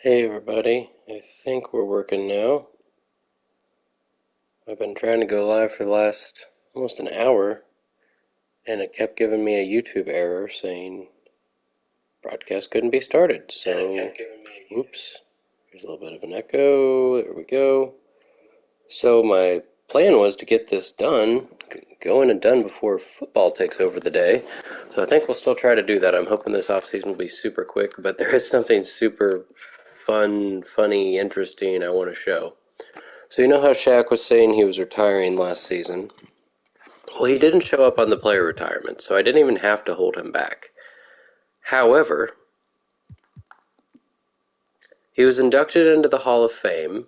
Hey everybody, I think we're working now. I've been trying to go live for the last almost an hour, and it kept giving me a YouTube error saying broadcast couldn't be started. So, oops, there's a little bit of an echo. There we go. So my plan was to get this done, going and done before football takes over the day. So I think we'll still try to do that. I'm hoping this offseason will be super quick, but there is something super fun, funny, interesting I want to show. So you know how Shaq was saying he was retiring last season? Well, he didn't show up on the player retirement, so I didn't even have to hold him back. However, he was inducted into the Hall of Fame.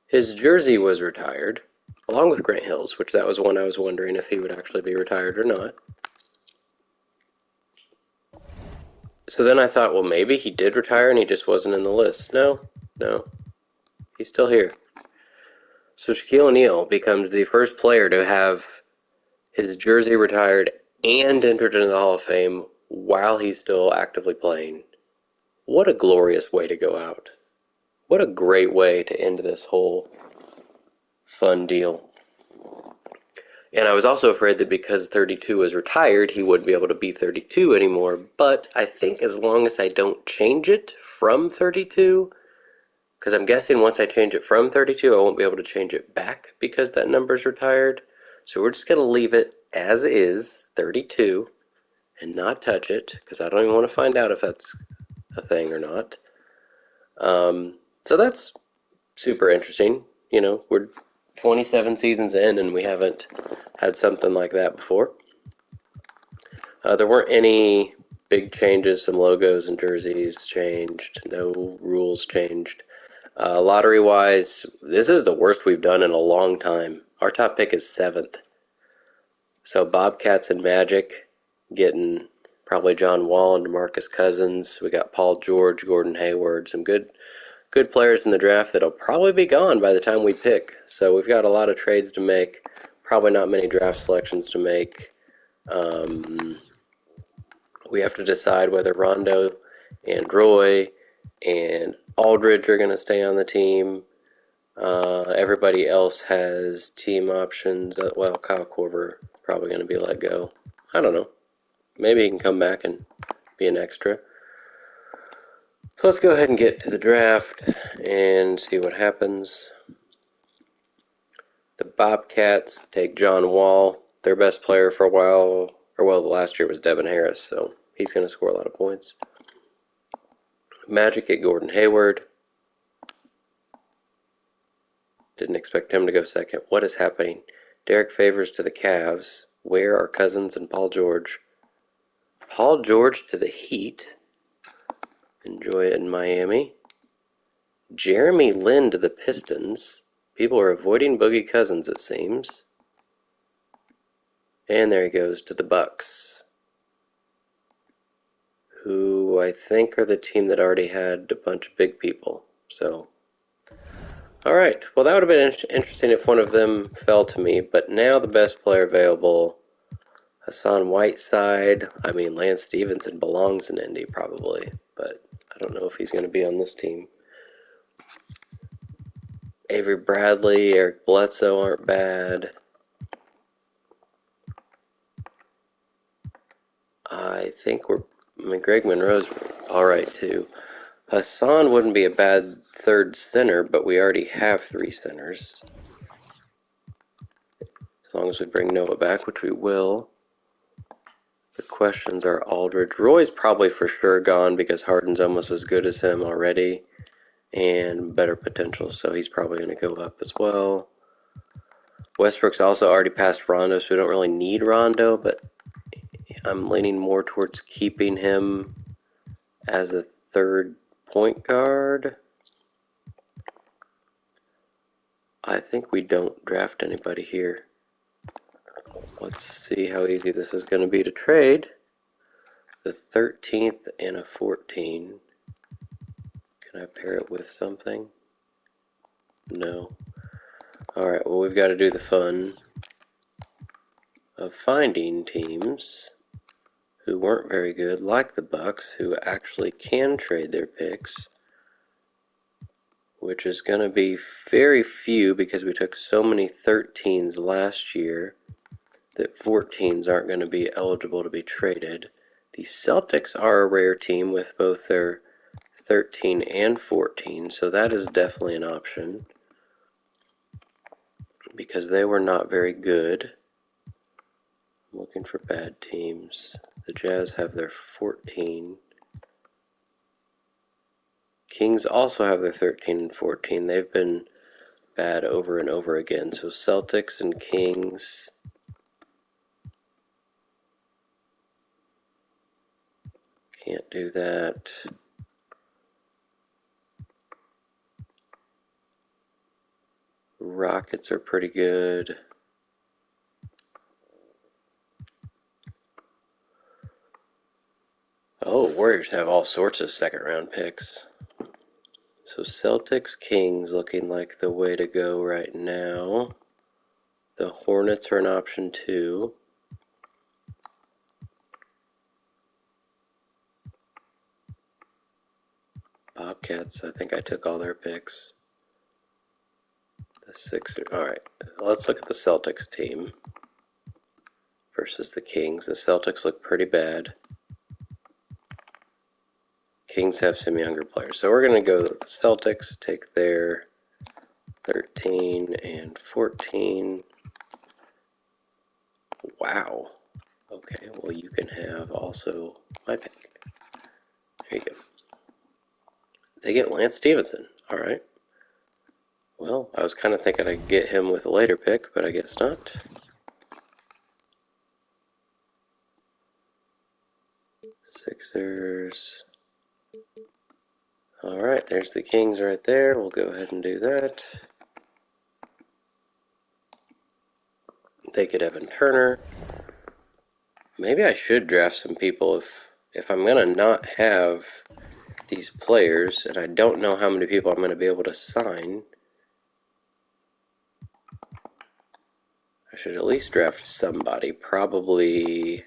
His jersey was retired, along with Grant Hill's, which that was one I was wondering if he would actually be retired or not. So then I thought, well, maybe he did retire and he just wasn't in the list. No, he's still here. So Shaquille O'Neal becomes the first player to have his jersey retired and entered into the Hall of Fame while he's still actively playing. What a glorious way to go out. What a great way to end this whole fun deal. And I was also afraid that because 32 was retired, he wouldn't be able to be 32 anymore. But I think as long as I don't change it from 32, because I'm guessing once I change it from 32, I won't be able to change it back because that number's retired. So we're just going to leave it as is, 32, and not touch it, because I don't even want to find out if that's a thing or not. So that's super interesting. You know, we're 27 seasons in and we haven't had something like that before. There weren't any big changes. Some logos and jerseys changed. No rules changed. Lottery-wise, this is the worst we've done in a long time. Our top pick is 7th. So Bobcats and Magic getting probably John Wall and DeMarcus Cousins. We got Paul George, Gordon Hayward, some good players in the draft that'll probably be gone by the time we pick. So we've got a lot of trades to make. Probably not many draft selections to make. We have to decide whether Rondo and Roy and Aldridge are going to stay on the team. Everybody else has team options. Well, Kyle Korver probably going to be let go. I don't know. Maybe he can come back and be an extra. So let's go ahead and get to the draft and see what happens. The Bobcats take John Wall, their best player for a while, or well, the last year was Devin Harris, so he's going to score a lot of points. Magic get Gordon Hayward. Didn't expect him to go second. What is happening? Derek Favors to the Cavs. Where are Cousins and Paul George? Paul George to the Heat. Enjoy it in Miami. Jeremy Lin to the Pistons. People are avoiding Boogie Cousins, it seems. And there he goes to the Bucks, who I think are the team that already had a bunch of big people. So, all right. Well, that would have been interesting if one of them fell to me. But now the best player available, Hassan Whiteside. I mean, Lance Stevenson belongs in Indy probably, but I don't know if he's going to be on this team. Avery Bradley, Eric Bledsoe aren't bad. I think Greg Monroe's all right too. Hassan wouldn't be a bad third center, but we already have 3 centers. As long as we bring Noah back, which we will. The questions are Aldridge. Roy's probably for sure gone because Harden's almost as good as him already and better potential, so he's probably going to go up as well. Westbrook's also already passed Rondo, so we don't really need Rondo, but I'm leaning more towards keeping him as a third point guard. I think we don't draft anybody here. Let's see how easy this is going to be to trade. The 13th and a 14. Can I pair it with something? No. Alright, well, we've got to do the fun of finding teams who weren't very good, like the Bucks, who actually can trade their picks, which is going to be very few because we took so many 13s last year that 14s aren't going to be eligible to be traded. The Celtics are a rare team with both their 13 and 14, so that is definitely an option because they were not very good. I'm looking for bad teams. The Jazz have their 14. Kings also have their 13 and 14. They've been bad over and over again. So Celtics and Kings. Can't do that. Rockets are pretty good. Oh, Warriors have all sorts of second round picks. So Celtics, Kings looking like the way to go right now. The Hornets are an option too. Bobcats, I think I took all their picks. The Sixers, alright, let's look at the Celtics team versus the Kings. The Celtics look pretty bad. Kings have some younger players. So we're going to go with the Celtics, take their 13 and 14. Wow. Okay, well you can have also my pick. There you go. They get Lance Stevenson. Alright. Well, I was kind of thinking I'd get him with a later pick, but I guess not. Sixers. Alright, there's the Kings right there. We'll go ahead and do that. They get Evan Turner. Maybe I should draft some people if I'm going to not have these players, and I don't know how many people I'm going to be able to sign. I should at least draft somebody, probably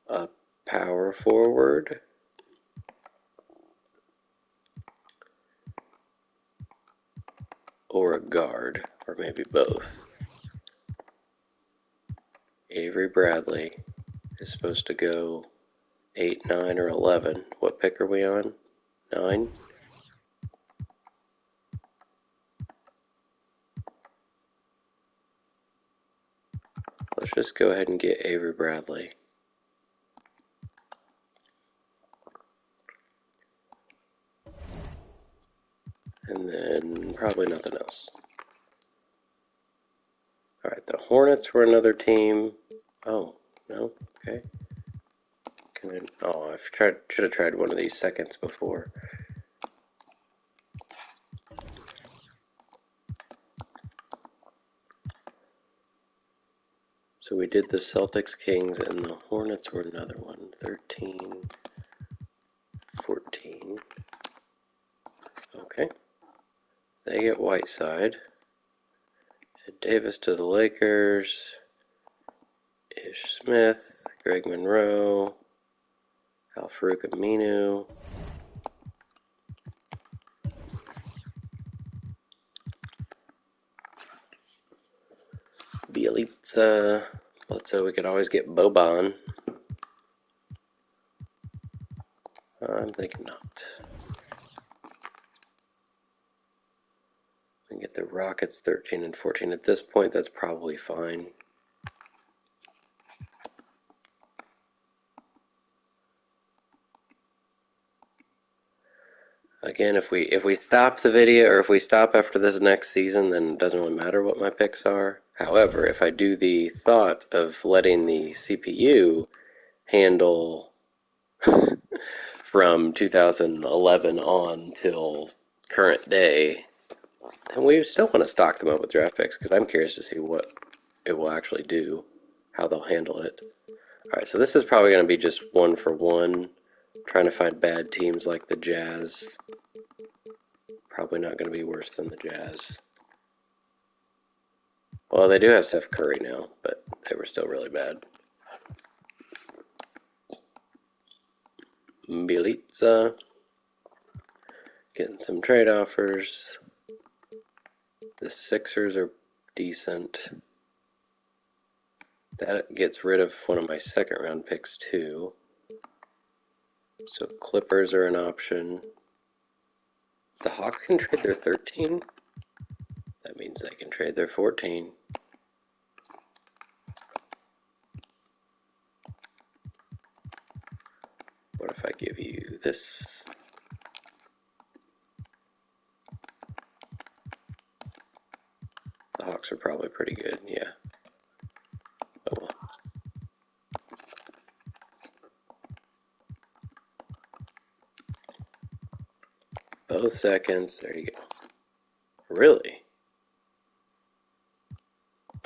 a power forward. Or a guard, or maybe both. Avery Bradley is supposed to go 8, 9, or 11. What pick are we on? 9? Let's just go ahead and get Avery Bradley. And then probably nothing else. Alright, the Hornets were another team. Oh, no? Okay. I should have tried one of these seconds before. So we did the Celtics, Kings, and the Hornets were another one. 13, 14. Okay. They get Whiteside. Ed Davis to the Lakers. Ish Smith, Greg Monroe, Al-Farouq Aminu. Bielitsa. Bledsoe, we could always get Boban. I'm thinking not. We can get the Rockets 13 and 14. At this point, that's probably fine. Again, if we stop the video, or if we stop after this next season, then it doesn't really matter what my picks are. However, if I do the thought of letting the CPU handle from 2011 on till current day, then we still want to stock them up with draft picks because I'm curious to see what it will actually do, how they'll handle it. Alright, so this is probably going to be just one for one, trying to find bad teams like the Jazz. Probably not going to be worse than the Jazz. Well, they do have Steph Curry now, but they were still really bad. Bielitsa. Getting some trade offers. The Sixers are decent. That gets rid of one of my second round picks too. So Clippers are an option. The Hawks can trade their 13. That means they can trade their 14. What if I give you this? The Hawks are probably pretty good, yeah. Oh well. Both seconds, there you go. Really?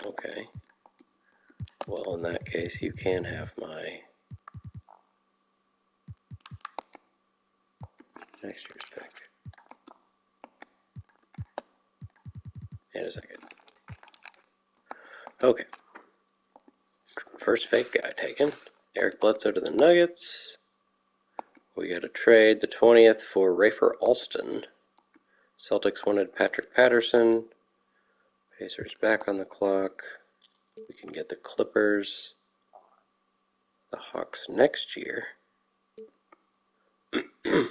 Okay. Well, in that case, you can have my next year's pick. And a second. Okay. First fake guy taken. Eric Bledsoe to the Nuggets. We got a trade, the 20th, for Rafer Alston. Celtics wanted Patrick Patterson. Pacers back on the clock. We can get the Clippers. The Hawks next year. The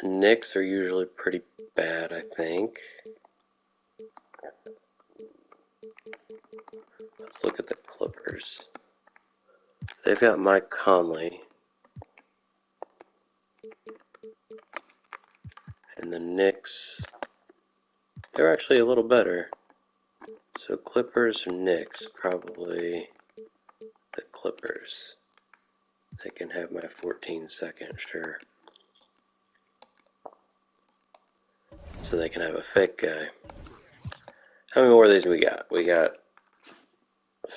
Knicks are usually pretty bad, I think. Let's look at the Clippers. They've got Mike Conley. And the Knicks, they're actually a little better. So Clippers or Knicks, probably the Clippers. They can have my 14 second, sure. So they can have a fake guy. How many more of these we got? We got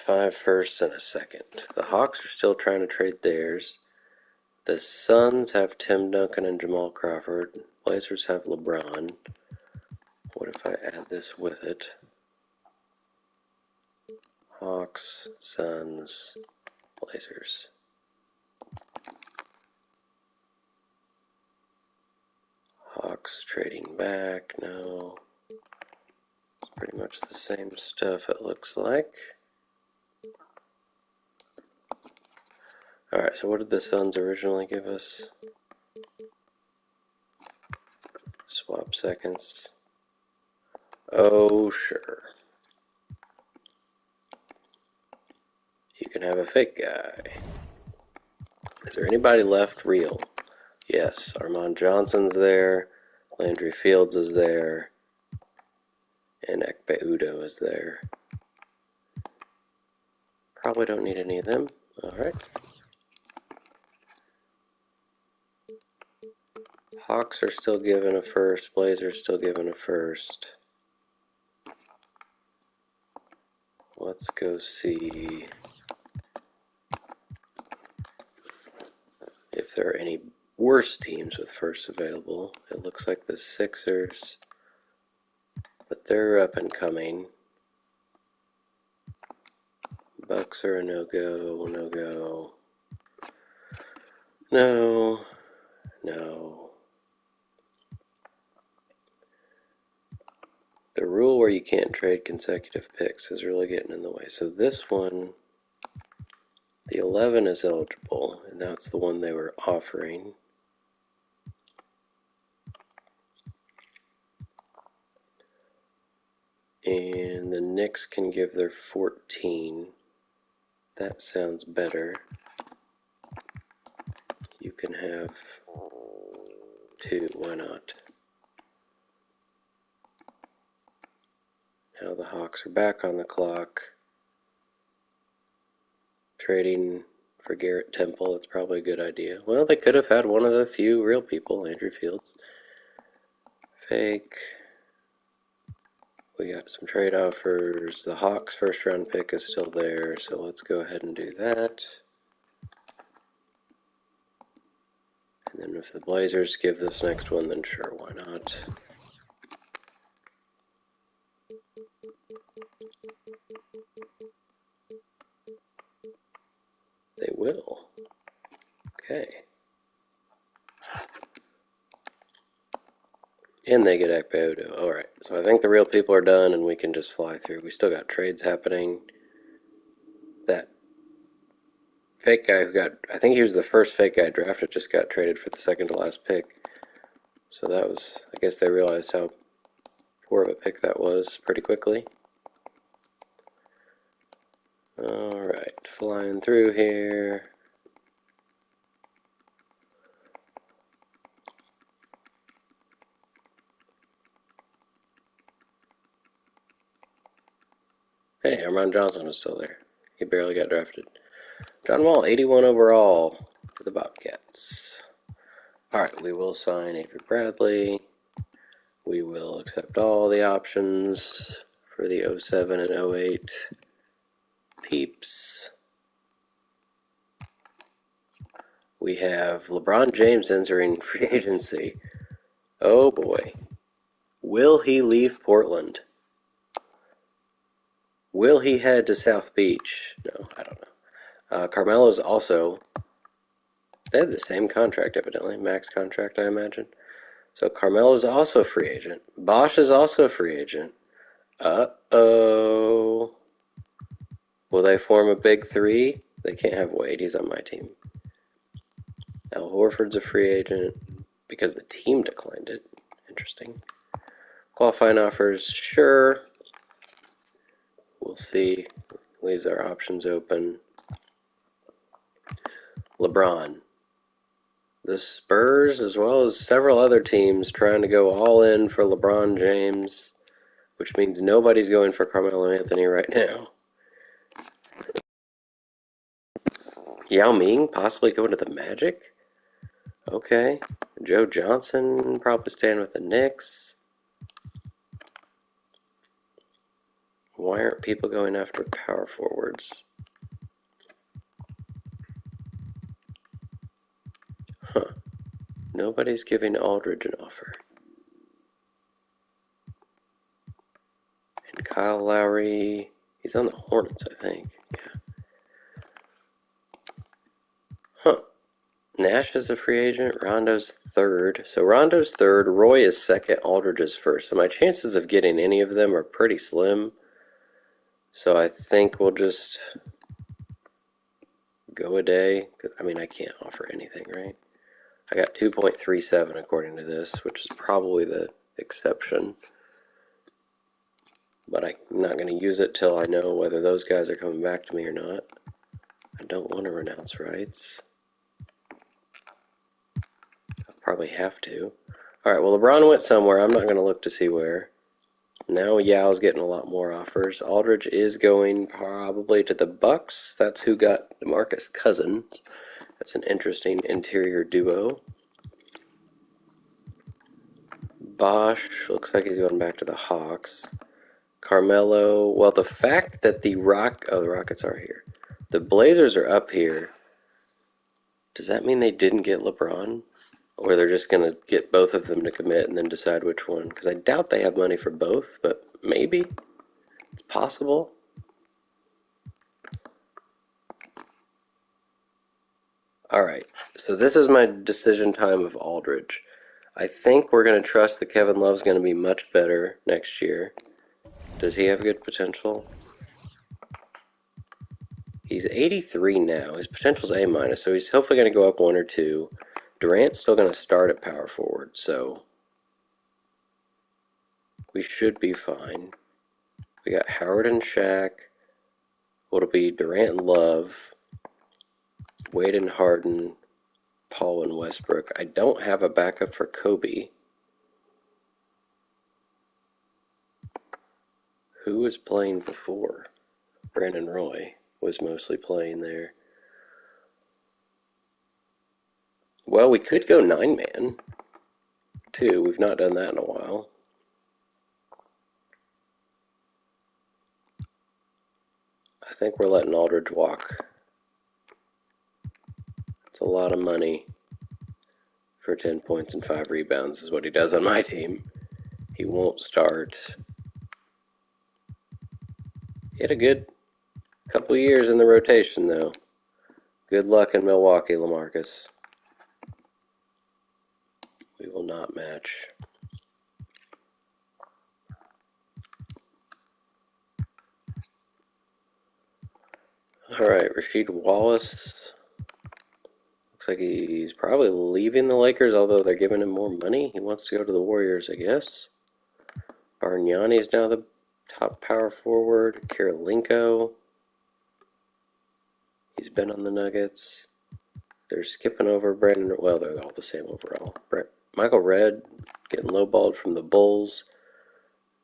5 firsts and a second. The Hawks are still trying to trade theirs. The Suns have Tim Duncan and Jamal Crawford. Blazers have LeBron. What if I add this with it? Hawks, Suns, Blazers. Hawks trading back, no. It's pretty much the same stuff it looks like. Alright, so what did the Suns originally give us? Swap seconds. Oh, sure. You can have a fake guy. Is there anybody left real? Yes, Armand Johnson's there. Landry Fields is there. And Ekpe Udoh is there. Probably don't need any of them. Alright. Hawks are still given a first. Blazers still given a first. Let's go see if there are any worse teams with firsts available. It looks like the Sixers, but they're up and coming. Bucks are a no-go, no-go. No, no. The rule where you can't trade consecutive picks is really getting in the way. So this one, the 11 is eligible, and that's the one they were offering. And the Knicks can give their 14. That sounds better. You can have 2, why not? Now the Hawks are back on the clock. Trading for Garrett Temple, that's probably a good idea. Well, they could have had one of the few real people, Andrew Fields. Fake. We got some trade offers. The Hawks' first round pick is still there, so let's go ahead and do that. And then if the Blazers give this next one, then sure, why not? They will. Okay. And they get Ekpeodo. Alright, so I think the real people are done and we can just fly through. We still got trades happening. That fake guy who got, I think he was the first fake guy drafted, just got traded for the second to last pick. So that was, I guess they realized how poor of a pick that was pretty quickly. Alright, flying through here. Hey, Armand Johnson was still there. He barely got drafted. John Wall, 81 overall for the Bobcats. Alright, we will sign Avery Bradley. We will accept all the options for the 07 and 08 peeps. We have LeBron James entering free agency. Oh boy. Will he leave Portland? Will he head to South Beach? No, I don't know. Carmelo's also, they have the same contract evidently, max contract I imagine. So Carmelo's also a free agent. Bosch is also a free agent. Uh-oh. Will they form a big three? They can't have Wade, he's on my team. Al Horford's a free agent because the team declined it. Interesting. Qualifying offers, sure. We'll see. Leaves our options open. LeBron. The Spurs, as well as several other teams, trying to go all in for LeBron James, which means nobody's going for Carmelo Anthony right now. Yao Ming possibly going to the Magic? Okay. Joe Johnson probably staying with the Knicks. Why aren't people going after power forwards? Huh. Nobody's giving Aldridge an offer. And Kyle Lowry, he's on the Hornets, I think. Yeah. Huh. Nash is a free agent. Rondo's third. So Rondo's third. Roy is second. Aldridge is first. So my chances of getting any of them are pretty slim. So I think we'll just go a day. I mean, I can't offer anything, right? I got 2.37 according to this, which is probably the exception. But I'm not going to use it till I know whether those guys are coming back to me or not. I don't want to renounce rights. I'll probably have to. Alright, well, LeBron went somewhere. I'm not going to look to see where. Now Yao's getting a lot more offers. Aldridge is going probably to the Bucks. That's who got DeMarcus Cousins. That's an interesting interior duo. Bosch looks like he's going back to the Hawks. Carmelo, well, the fact that the Rockets are here. The Blazers are up here. Does that mean they didn't get LeBron? Or they're just going to get both of them to commit and then decide which one? Because I doubt they have money for both, but maybe. It's possible. Alright, so this is my decision time of Aldridge. I think we're going to trust that Kevin Love's going to be much better next year. Does he have good potential? He's 83 now. His potential's A-, so he's hopefully going to go up one or two. Durant's still going to start at power forward, so we should be fine. We got Howard and Shaq. It'll be Durant and Love, Wade and Harden, Paul and Westbrook. I don't have a backup for Kobe. Who was playing before? Brandon Roy was mostly playing there. Well, we could go 9-man, too. We've not done that in a while. I think we're letting Aldridge walk. It's a lot of money for 10 points and 5 rebounds is what he does on my team. He won't start. He had a good couple years in the rotation, though. Good luck in Milwaukee, LaMarcus. We will not match. Alright, Rasheed Wallace. Looks like he's probably leaving the Lakers, although they're giving him more money. He wants to go to the Warriors, I guess. Bargnani's now the top power forward. Kirilenko. He's been on the Nuggets. They're skipping over Brandon. Well, they're all the same overall. Michael Redd getting lowballed from the Bulls.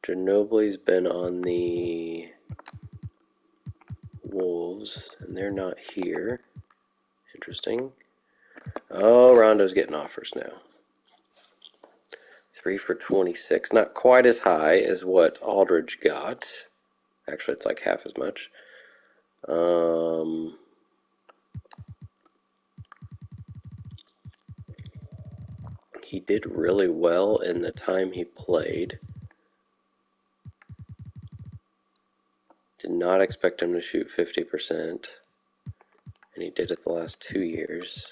Ginobili's been on the Wolves, and they're not here. Interesting. Oh, Rondo's getting offers now. 3 for 26. Not quite as high as what Aldridge got. Actually, it's like half as much. He did really well in the time he played. Did not expect him to shoot 50%. And he did it the last 2 years.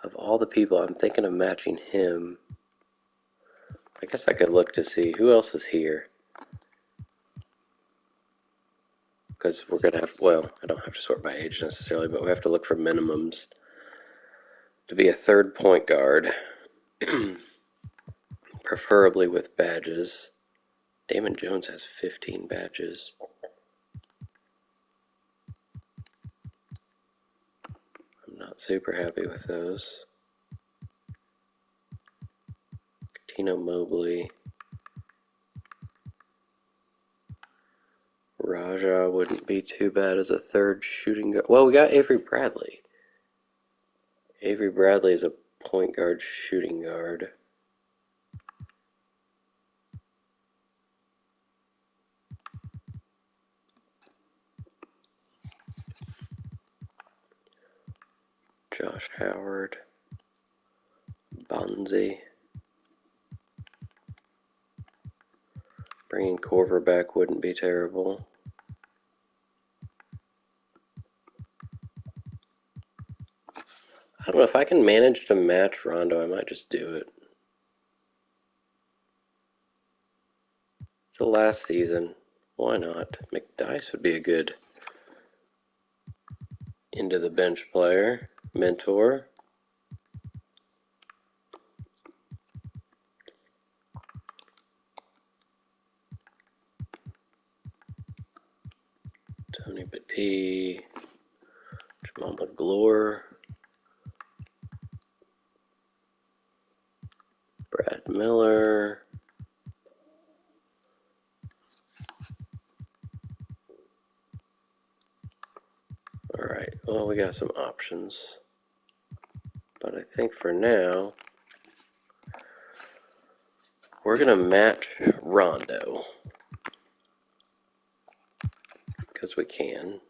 Of all the people, I'm thinking of matching him. I guess I could look to see who else is here. Because we're going to have, well, I don't have to sort by age necessarily, but we have to look for minimums to be a third point guard. Preferably with badges. Damon Jones has 15 badges. I'm not super happy with those. Tino Mobley. Raja wouldn't be too bad as a third shooting guard. Well, we got Avery Bradley. Avery Bradley is a point guard shooting guard. Josh Howard. Bonzi. Bringing Corver back wouldn't be terrible. I don't know, if I can manage to match Rondo, I might just do it. It's the last season. Why not? McDyess would be a good into the bench player. Mentor. Tony Petit. Jamal McGlure. Brad Miller. Alright, well, we got some options. But I think for now, we're going to match Rondo. Because we can.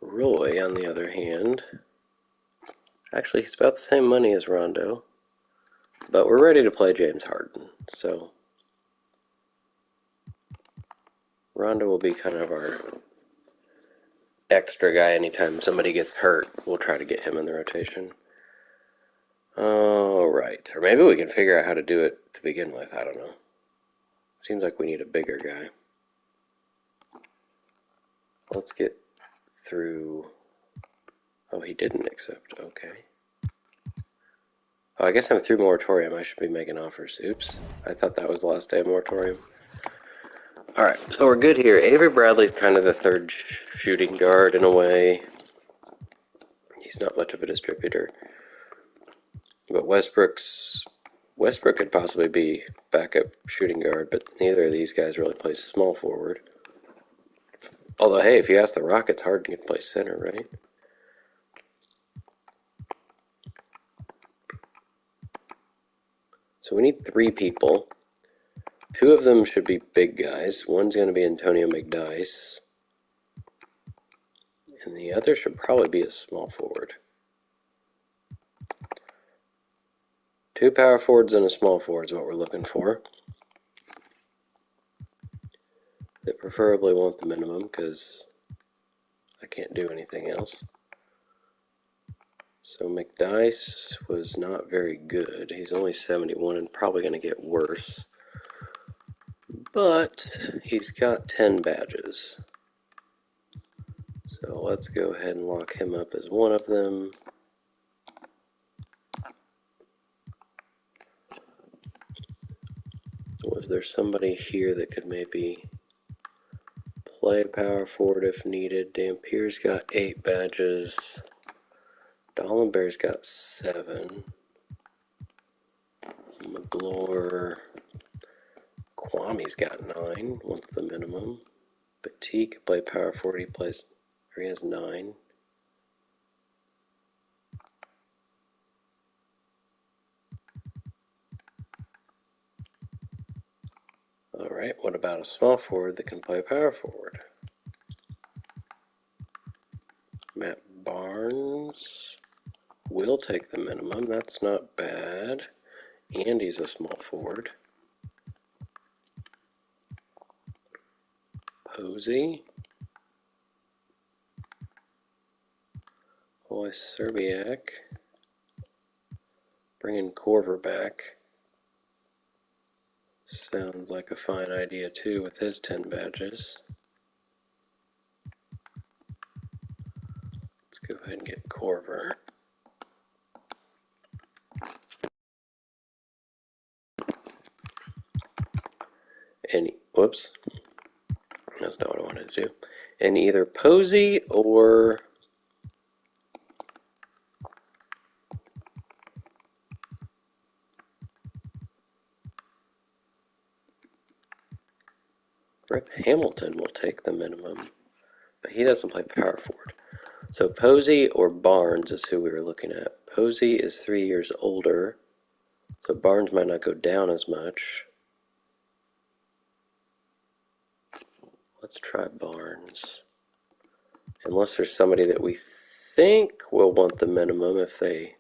Roy, on the other hand, actually, he's about the same money as Rondo. But we're ready to play James Harden. So, Rondo will be kind of our extra guy. Anytime somebody gets hurt, we'll try to get him in the rotation. Alright. Or maybe we can figure out how to do it to begin with. I don't know. Seems like we need a bigger guy. Let's get through. Oh, he didn't accept. Okay. Oh, I guess I'm through moratorium. I should be making offers. Oops. I thought that was the last day of moratorium. Alright, so we're good here. Avery Bradley's kind of the third shooting guard in a way. He's not much of a distributor. But Westbrook could possibly be backup shooting guard, but neither of these guys really plays small forward. Although, hey, if you ask the Rockets, Harden can play center, right? So we need 3 people. 2 of them should be big guys. One's going to be Antonio McDyess. And the other should probably be a small forward. 2 power forwards and a small forward is what we're looking for. They preferably want the minimum because I can't do anything else. So McDice was not very good. He's only 71 and probably going to get worse. But he's got 10 badges. So let's go ahead and lock him up as one of them. Was there somebody here that could maybe play power forward if needed? Dampier's got 8 badges. Dollenberg's got 7. McGlure. Kwame's got 9. What's the minimum? Petit can play power forward. He has 9. Alright, what about a small forward that can play power forward? Matt Barnes will take the minimum. That's not bad. And he's a small forward. Posey. Boy, Serbiak. Bringing Corver back. Sounds like a fine idea too with his 10 badges. Let's go ahead and get Corver. And, whoops. That's not what I wanted to do. And either Posey or Rip Hamilton will take the minimum. But he doesn't play power forward. So Posey or Barnes is who we were looking at. Posey is 3 years older, so Barnes might not go down as much. Let's try Barnes. Unless there's somebody that we think will want the minimum if they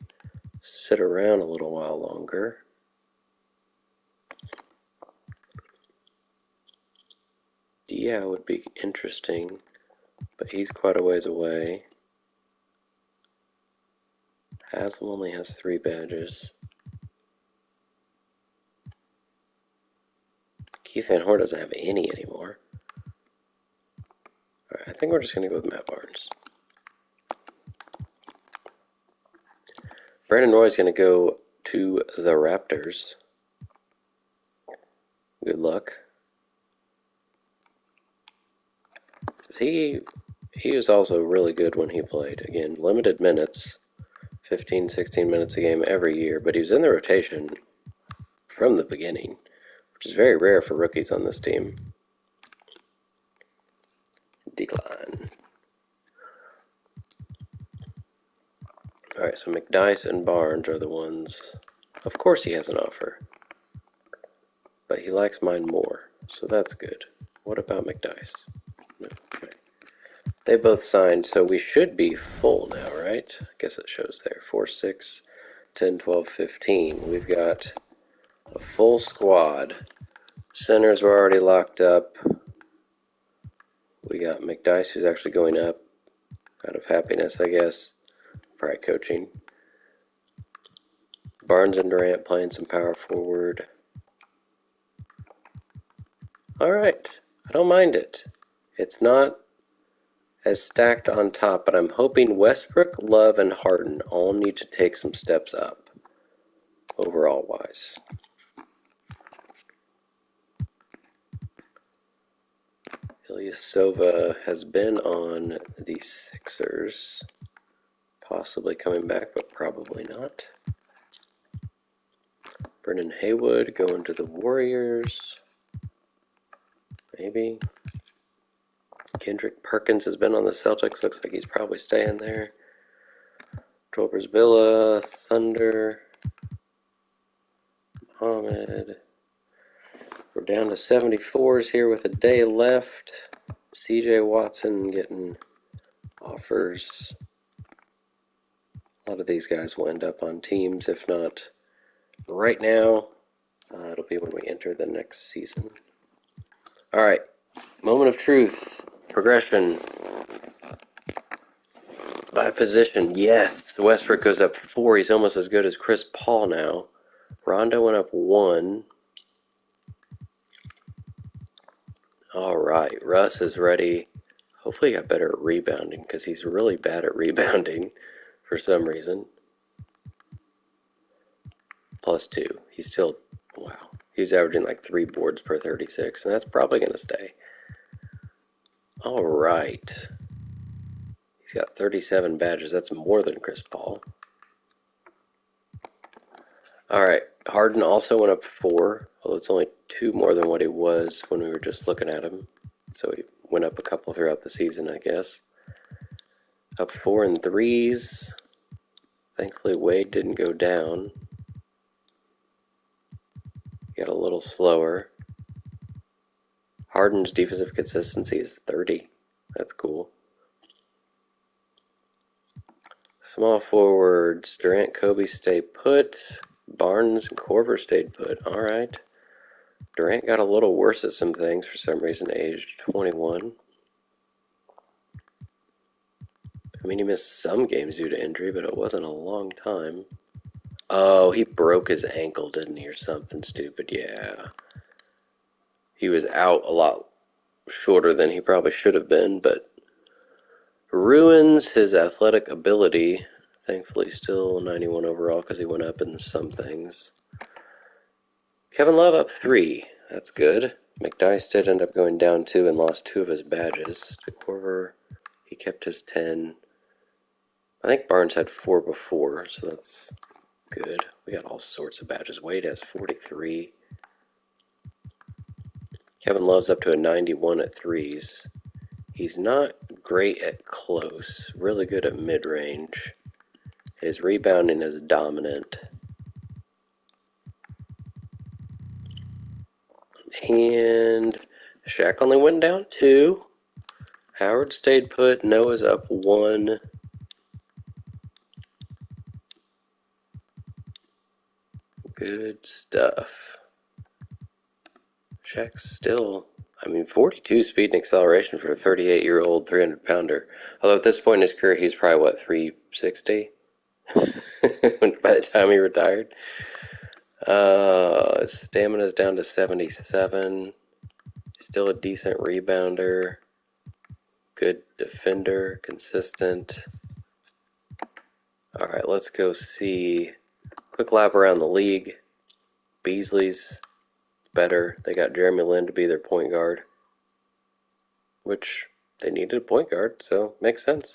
sit around a little while longer. Diao would be interesting, but he's quite a ways away. Haslam only has 3 badges. Keith Van Horn doesn't have any anymore. Alright, I think we're just going to go with Matt Barnes. Brandon Roy's going to go to the Raptors. Good luck. He was also really good when he played. Again, limited minutes, 15, 16 minutes a game every year, but he was in the rotation from the beginning, which is very rare for rookies on this team. Decline. Alright, so McDice and Barnes are the ones. Of course he has an offer, but he likes mine more, so that's good. What about McDice? No, okay. They both signed, so we should be full now, right? I guess it shows there. 4, 6, 10, 12, 15. We've got a full squad. Centers were already locked up. We got McDice, who's actually going up out of happiness, I guess. Probably coaching. Barnes and Durant playing some power forward. Alright, I don't mind it. It's not as stacked on top, but I'm hoping Westbrook, Love, and Harden all need to take some steps up, overall-wise. Ilyasova has been on the Sixers, possibly coming back, but probably not. Brendan Haywood going to the Warriors, maybe. Kendrick Perkins has been on the Celtics, looks like he's probably staying there. Drovers Villa, Thunder, Mohamed. We're down to 74s here with a day left. CJ Watson getting offers. A lot of these guys will end up on teams, if not right now. It'll be when we enter the next season. Alright, moment of truth. Progression. By position, yes. Westbrook goes up 4. He's almost as good as Chris Paul now. Rondo went up 1. All right, Russ is ready. Hopefully he got better at rebounding because he's really bad at rebounding for some reason. +2. He's still, wow. He's averaging like 3 boards per 36, and that's probably going to stay. All right. He's got 37 badges. That's more than Chris Paul. All right. Harden also went up 4, although it's only 2 more than what he was when we were just looking at him. So he went up a couple throughout the season, I guess. Up 4 in threes. Thankfully, Wade didn't go down. He got a little slower. Harden's defensive consistency is 30. That's cool. Small forwards. Durant, Kobe stay put. Barnes and Korver stayed put. All right. Durant got a little worse at some things for some reason, aged 21. I mean, he missed some games due to injury, but it wasn't a long time. Oh, he broke his ankle, didn't he, or something stupid? Yeah. He was out a lot shorter than he probably should have been, but ruins his athletic ability. Thankfully, still 91 overall because he went up in some things. Kevin Love up 3. That's good. McDyess did end up going down 2 and lost 2 of his badges. To Korver, he kept his 10. I think Barnes had 4 before, so that's good. We got all sorts of badges. Wade has 43. Kevin Love's up to a 91 at threes. He's not great at close, really good at mid-range. His rebounding is dominant. And Shaq only went down 2. Howard stayed put. Noah's up 1. Good stuff. Shaq's still, 42 speed and acceleration for a 38-year-old 300-pounder. Although at this point in his career, he's probably, 360? By the time he retired. His stamina's down to 77. Still a decent rebounder. Good defender. Consistent. All right, let's go see. Quick lap around the league. Beasley's better. They got Jeremy Lin to be their point guard, which they needed a point guard, so makes sense.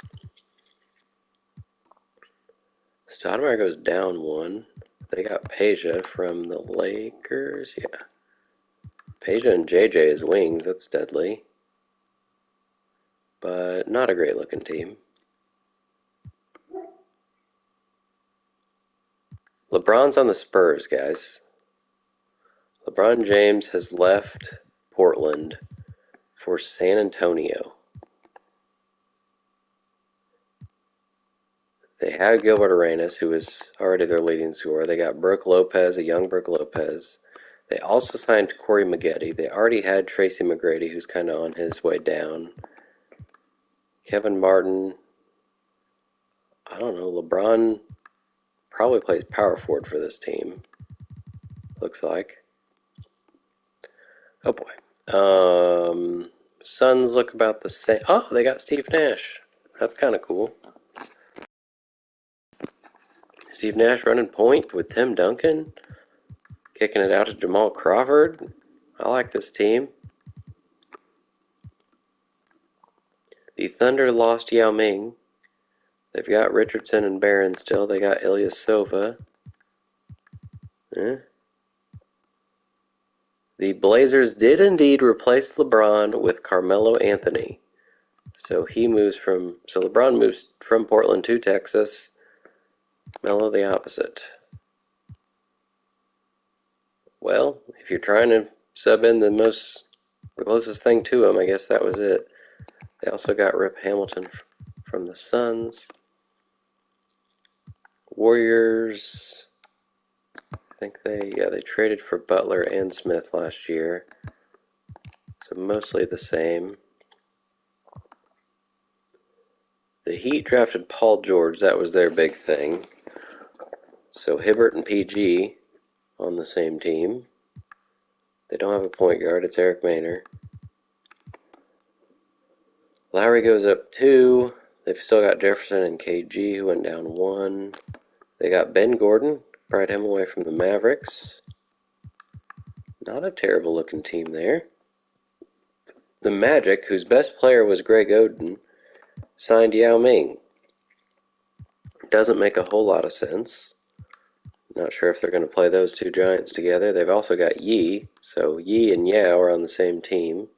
Stoudemire goes down 1. They got Peja from the Lakers. Yeah. Peja and JJ as wings. That's deadly. But not a great looking team. LeBron's on the Spurs, guys. LeBron James has left Portland for San Antonio. They had Gilbert Arenas, who was already their leading scorer. They got Brook Lopez, a young Brook Lopez. They also signed Corey Maggette. They already had Tracy McGrady, who's kind of on his way down. Kevin Martin. I don't know. LeBron probably plays power forward for this team. Looks like. Oh boy. Suns look about the same. Oh, they got Steve Nash. That's kind of cool. Steve Nash running point with Tim Duncan. Kicking it out to Jamal Crawford. I like this team. The Thunder lost Yao Ming. They've got Richardson and Barron still. They got Ilyasova. The Blazers did indeed replace LeBron with Carmelo Anthony. So LeBron moves from Portland to Texas. Melo the opposite. Well, if you're trying to sub in the closest thing to him, I guess that was it. They also got Rip Hamilton from the Suns. Warriors, I think they traded for Butler and Smith last year. So mostly the same. The Heat drafted Paul George. That was their big thing. So Hibbert and PG on the same team. They don't have a point guard. It's Eric Maynor. Lowry goes up 2. They've still got Jefferson and KG, who went down 1. They got Ben Gordon. Pried him away from the Mavericks. Not a terrible looking team there. The Magic, whose best player was Greg Oden, signed Yao Ming. Doesn't make a whole lot of sense. Not sure if they're going to play those two giants together. They've also got Yi, so Yi and Yao are on the same team.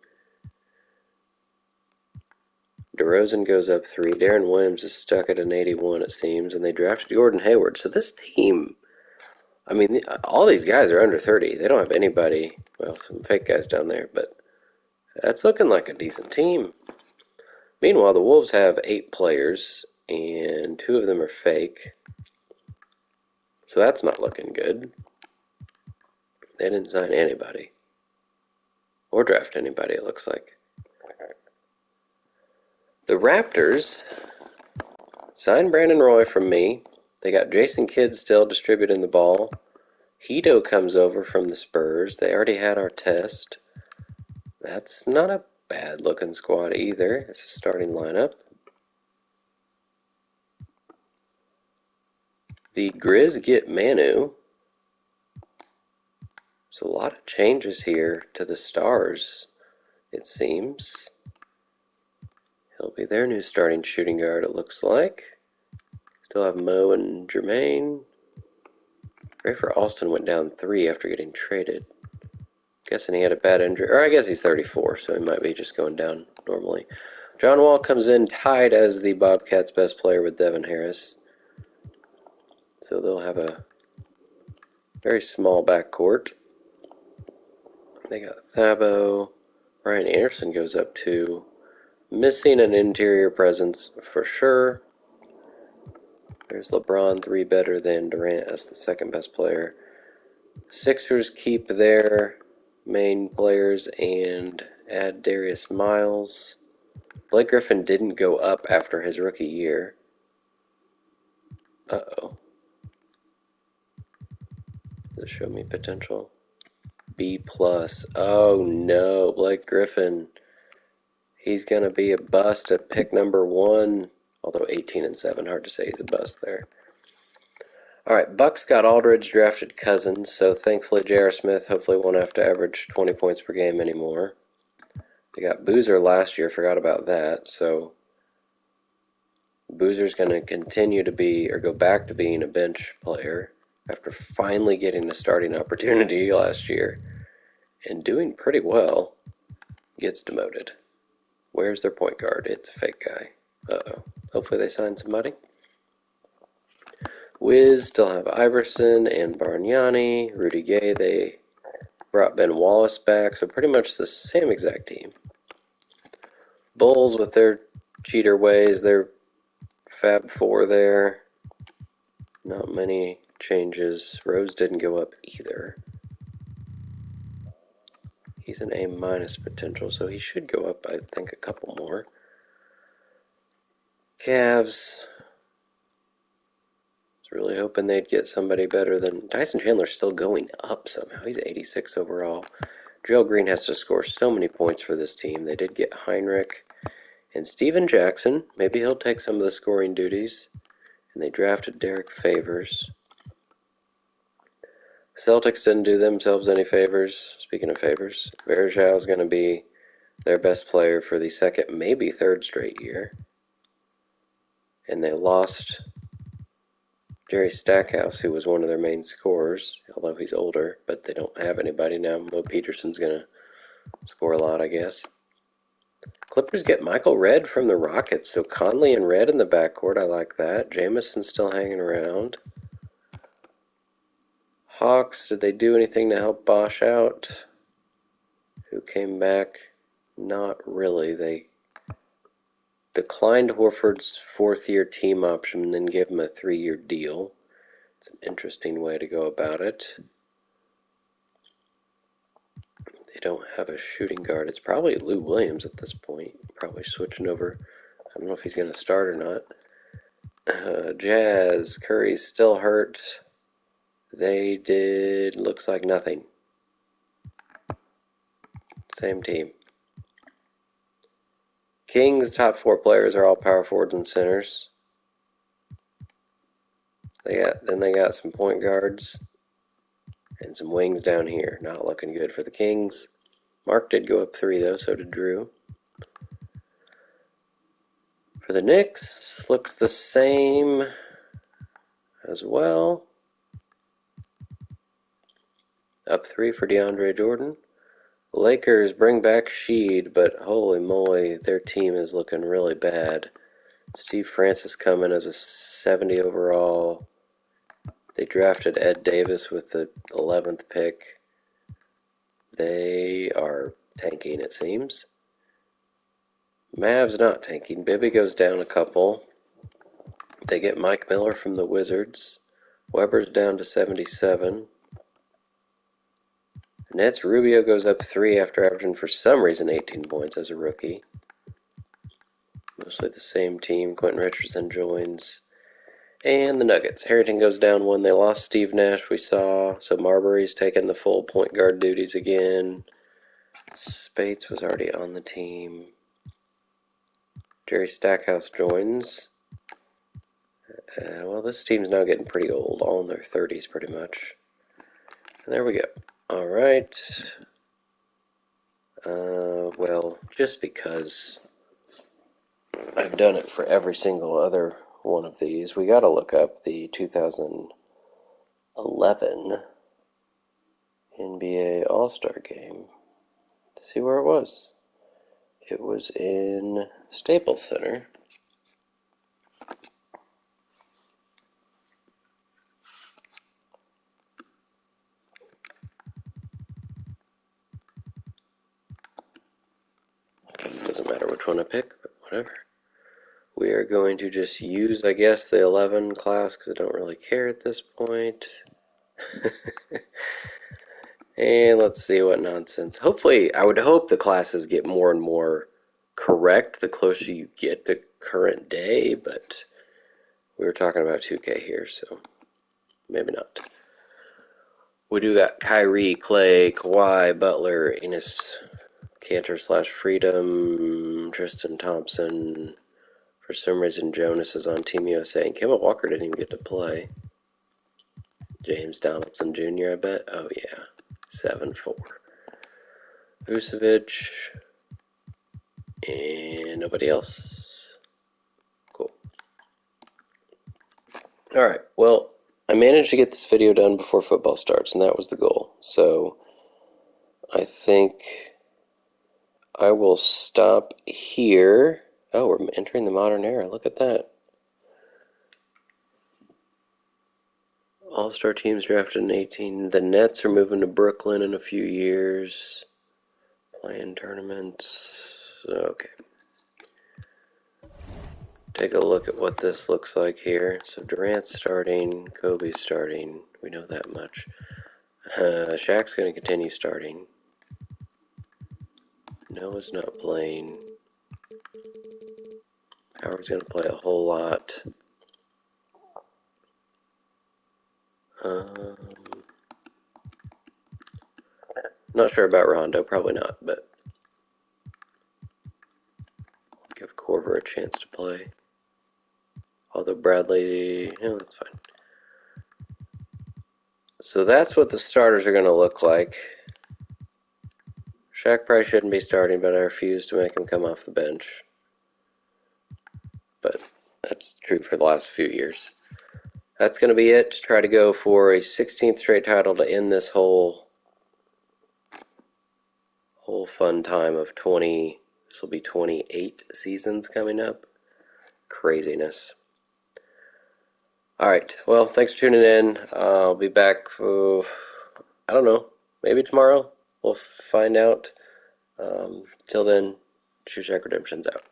DeRozan goes up 3. Darren Williams is stuck at an 81, it seems, and they drafted Gordon Hayward. So this team, I mean, all these guys are under 30. They don't have anybody, well, some fake guys down there, but that's looking like a decent team. Meanwhile, the Wolves have 8 players, and 2 of them are fake. So that's not looking good. They didn't sign anybody. Or draft anybody, it looks like. The Raptors signed Brandon Roy from me. They got Jason Kidd still distributing the ball. Hito comes over from the Spurs. They already had our test. That's not a bad looking squad either. It's a starting lineup. The Grizz get Manu. There's a lot of changes here to the Stars, it seems. He'll be their new starting shooting guard, it looks like. Still have Mo and Jermaine. Rafer Alston went down 3 after getting traded. Guessing he had a bad injury. Or I guess he's 34, so he might be just going down normally. John Wall comes in tied as the Bobcats' best player with Devin Harris. So they'll have a very small backcourt. They got Thabo. Ryan Anderson goes up 2. Missing an interior presence for sure. There's LeBron, 3 better than Durant as the second best player. Sixers keep their main players and add Darius Miles. Blake Griffin didn't go up after his rookie year. Uh-oh. Does it show me potential? B+. Oh no, Blake Griffin. He's going to be a bust at pick number 1. Although 18-7, hard to say he's a bust there. Alright, Bucks got Aldridge, drafted Cousins, so thankfully J.R. Smith hopefully won't have to average 20 points per game anymore. They got Boozer last year, forgot about that, so Boozer's going to continue to be, or go back to being a bench player after finally getting a starting opportunity last year and doing pretty well. Gets demoted. Where's their point guard? It's a fake guy. Uh-oh. Hopefully they sign somebody. Wiz still have Iverson and Bargnani. Rudy Gay, they brought Ben Wallace back, so pretty much the same exact team. Bulls with their cheater ways, their Fab 4 there. Not many changes. Rose didn't go up either. He's an A- potential, so he should go up, I think, a couple more. Cavs. Was really hoping they'd get somebody better than Tyson Chandler's still going up somehow. He's 86 overall. Gerald Green has to score so many points for this team. They did get Heinrich and Steven Jackson. Maybe he'll take some of the scoring duties. And they drafted Derek Favors. Celtics didn't do themselves any favors. Speaking of favors, Varejao is going to be their best player for the second, maybe third straight year. And they lost Jerry Stackhouse, who was one of their main scorers, although he's older, but they don't have anybody now. Mo Peterson's going to score a lot, I guess. Clippers get Michael Redd from the Rockets, so Conley and Redd in the backcourt. I like that. Jameson's still hanging around. Hawks, did they do anything to help Bosch out? Who came back? Not really. They declined Horford's fourth-year team option and then gave him a 3-year deal. It's an interesting way to go about it. They don't have a shooting guard. It's probably Lou Williams at this point. Probably switching over. I don't know if he's going to start or not. Jazz, Curry's still hurt. They did, looks like nothing. Same team. Kings' top 4 players are all power forwards and centers. They got some point guards and some wings down here. Not looking good for the Kings. Mark did go up 3 though, so did Drew. For the Knicks, looks the same as well. Up 3 for DeAndre Jordan. Lakers bring back Sheed, but holy moly, their team is looking really bad. Steve Francis coming as a 70 overall. They drafted Ed Davis with the 11th pick. They are tanking, it seems. Mavs not tanking. Bibby goes down a couple. They get Mike Miller from the Wizards. Weber's down to 77. Nets Rubio goes up 3 after averaging for some reason 18 points as a rookie. Mostly the same team. Quentin Richardson joins. And the Nuggets. Harrington goes down 1. They lost Steve Nash, we saw. So Marbury's taking the full point guard duties again. Spates was already on the team. Jerry Stackhouse joins. Well, this team's now getting pretty old. All in their 30s pretty much. And there we go. All right. Well, just because I've done it for every single other one of these, we got to look up the 2011 NBA All-Star Game to see where it was. It was in Staples Center. I guess it doesn't matter which one I pick, but whatever. We are going to just use, I guess, the 11 class because I don't really care at this point. And let's see what nonsense. Hopefully, I would hope the classes get more and more correct the closer you get to current day, but we were talking about 2K here, so maybe not. We do got Kyrie, Clay, Kawhi, Butler, Enes Kanter / Freedom, Tristan Thompson. For some reason, Jonas is on Team USA, and Kemba Walker didn't even get to play. James Donaldson Jr., I bet. Oh, yeah. 7-4. Vucevic. And nobody else. Cool. Alright, well, I managed to get this video done before football starts, and that was the goal. So, I think I will stop here. Oh, we're entering the modern era. Look at that. All-Star teams drafted in 18. The Nets are moving to Brooklyn in a few years. Playing tournaments. Okay. Take a look at what this looks like here. So Durant's starting. Kobe's starting. We know that much. Shaq's going to continue starting. Noah's not playing. Howard's going to play a whole lot. Not sure about Rondo. Probably not, but give Korver a chance to play. Although Bradley, that's fine. So that's what the starters are going to look like. Shaq probably shouldn't be starting, but I refuse to make him come off the bench. But that's true for the last few years. That's going to be it. Try to go for a 16th straight title to end this whole fun time of 20. This will be 28 seasons coming up. Craziness. Alright, well, thanks for tuning in. I'll be back, I don't know, maybe tomorrow. We'll find out. Till then, Shoe Shack Redemption's out.